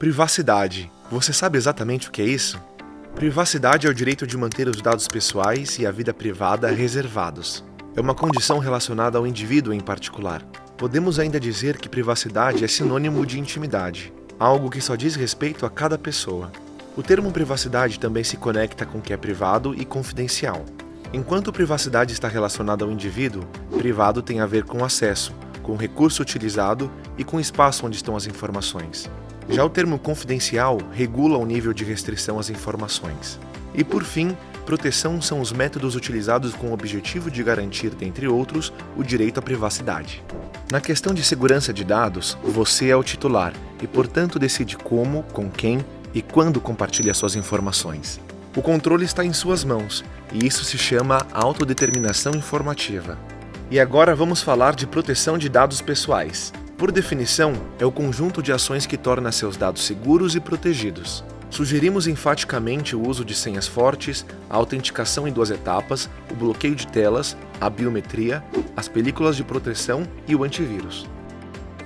Privacidade. Você sabe exatamente o que é isso? Privacidade é o direito de manter os dados pessoais e a vida privada reservados. É uma condição relacionada ao indivíduo em particular. Podemos ainda dizer que privacidade é sinônimo de intimidade, algo que só diz respeito a cada pessoa. O termo privacidade também se conecta com o que é privado e confidencial. Enquanto privacidade está relacionada ao indivíduo, privado tem a ver com acesso, com o recurso utilizado e com o espaço onde estão as informações. Já o termo confidencial regula o nível de restrição às informações. E por fim, proteção são os métodos utilizados com o objetivo de garantir, dentre outros, o direito à privacidade. Na questão de segurança de dados, você é o titular e, portanto, decide como, com quem e quando compartilha suas informações. O controle está em suas mãos, e isso se chama autodeterminação informativa. E agora vamos falar de proteção de dados pessoais. Por definição, é o conjunto de ações que torna seus dados seguros e protegidos. Sugerimos enfaticamente o uso de senhas fortes, a autenticação em 2 etapas, o bloqueio de telas, a biometria, as películas de proteção e o antivírus.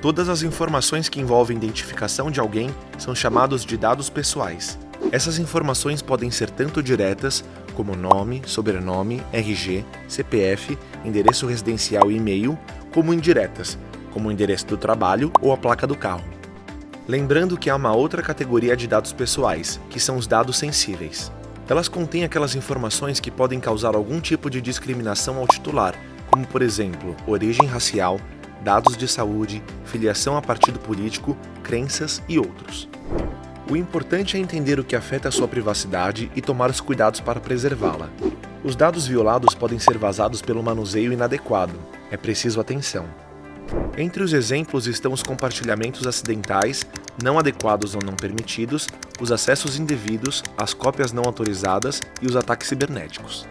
Todas as informações que envolvem identificação de alguém são chamados de dados pessoais. Essas informações podem ser tanto diretas, como nome, sobrenome, RG, CPF, endereço residencial e e-mail, como indiretas, como o endereço do trabalho ou a placa do carro. Lembrando que há uma outra categoria de dados pessoais, que são os dados sensíveis. Elas contêm aquelas informações que podem causar algum tipo de discriminação ao titular, como por exemplo, origem racial, dados de saúde, filiação a partido político, crenças e outros. O importante é entender o que afeta a sua privacidade e tomar os cuidados para preservá-la. Os dados violados podem ser vazados pelo manuseio inadequado. É preciso atenção. Entre os exemplos estão os compartilhamentos acidentais, não adequados ou não permitidos, os acessos indevidos, as cópias não autorizadas e os ataques cibernéticos.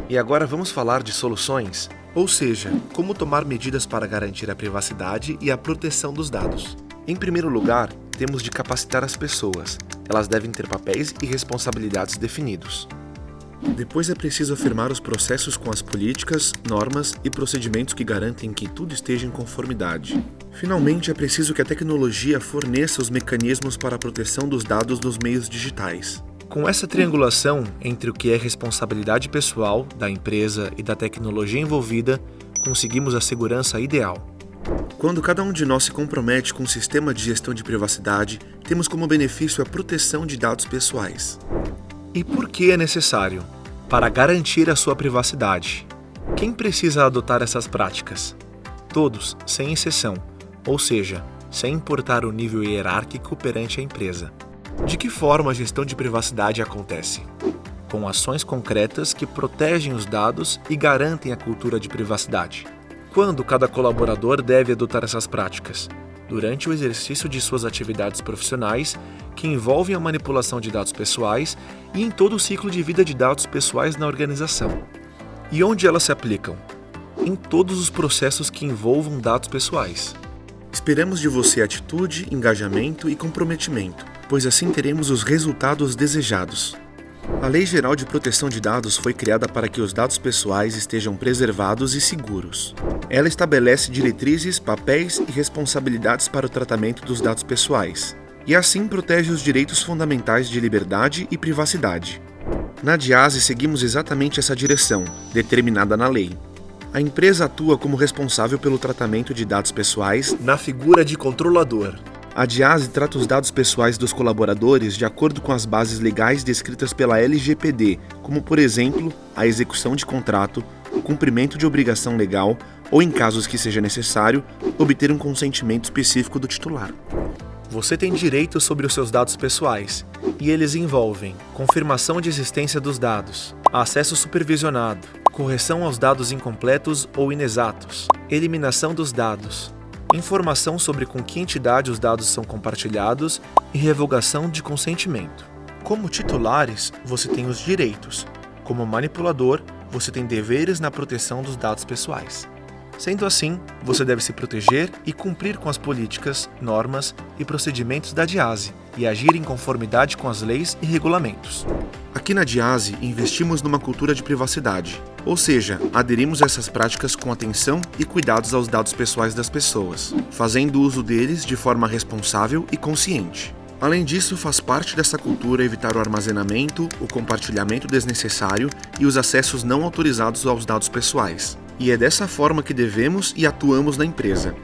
E agora vamos falar de soluções, ou seja, como tomar medidas para garantir a privacidade e a proteção dos dados. Em primeiro lugar, temos de capacitar as pessoas. Elas devem ter papéis e responsabilidades definidos. Depois é preciso afirmar os processos com as políticas, normas e procedimentos que garantem que tudo esteja em conformidade. Finalmente, é preciso que a tecnologia forneça os mecanismos para a proteção dos dados nos meios digitais. Com essa triangulação entre o que é responsabilidade pessoal, da empresa e da tecnologia envolvida, conseguimos a segurança ideal. Quando cada um de nós se compromete com um sistema de gestão de privacidade, temos como benefício a proteção de dados pessoais. E por que é necessário? Para garantir a sua privacidade. Quem precisa adotar essas práticas? Todos, sem exceção, ou seja, sem importar o nível hierárquico perante a empresa. De que forma a gestão de privacidade acontece? Com ações concretas que protegem os dados e garantem a cultura de privacidade. Quando cada colaborador deve adotar essas práticas? Durante o exercício de suas atividades profissionais, que envolvem a manipulação de dados pessoais e em todo o ciclo de vida de dados pessoais na organização. E onde elas se aplicam? Em todos os processos que envolvam dados pessoais. Esperamos de você atitude, engajamento e comprometimento, pois assim teremos os resultados desejados. A Lei Geral de Proteção de Dados foi criada para que os dados pessoais estejam preservados e seguros. Ela estabelece diretrizes, papéis e responsabilidades para o tratamento dos dados pessoais, e assim protege os direitos fundamentais de liberdade e privacidade. Na Diase seguimos exatamente essa direção, determinada na lei. A empresa atua como responsável pelo tratamento de dados pessoais na figura de controlador. A Diase trata os dados pessoais dos colaboradores de acordo com as bases legais descritas pela LGPD, como, por exemplo, a execução de contrato, o cumprimento de obrigação legal ou, em casos que seja necessário, obter um consentimento específico do titular. Você tem direitos sobre os seus dados pessoais, e eles envolvem confirmação de existência dos dados, acesso supervisionado, correção aos dados incompletos ou inexatos, eliminação dos dados, informação sobre com que entidade os dados são compartilhados e revogação de consentimento. Como titulares, você tem os direitos. Como manipulador, você tem deveres na proteção dos dados pessoais. Sendo assim, você deve se proteger e cumprir com as políticas, normas e procedimentos da Diase e agir em conformidade com as leis e regulamentos. Aqui na Diase, investimos numa cultura de privacidade, ou seja, aderimos a essas práticas com atenção e cuidados aos dados pessoais das pessoas, fazendo uso deles de forma responsável e consciente. Além disso, faz parte dessa cultura evitar o armazenamento, o compartilhamento desnecessário e os acessos não autorizados aos dados pessoais. E é dessa forma que devemos e atuamos na empresa.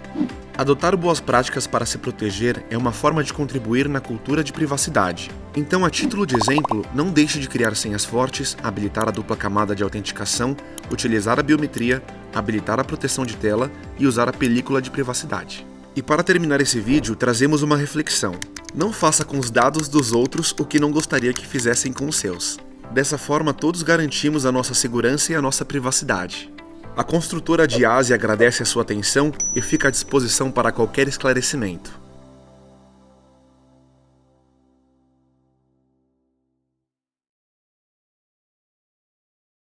Adotar boas práticas para se proteger é uma forma de contribuir na cultura de privacidade. Então, a título de exemplo, não deixe de criar senhas fortes, habilitar a dupla camada de autenticação, utilizar a biometria, habilitar a proteção de tela e usar a película de privacidade. E para terminar esse vídeo, trazemos uma reflexão. Não faça com os dados dos outros o que não gostaria que fizessem com os seus. Dessa forma, todos garantimos a nossa segurança e a nossa privacidade. A construtora de Ásia agradece a sua atenção e fica à disposição para qualquer esclarecimento.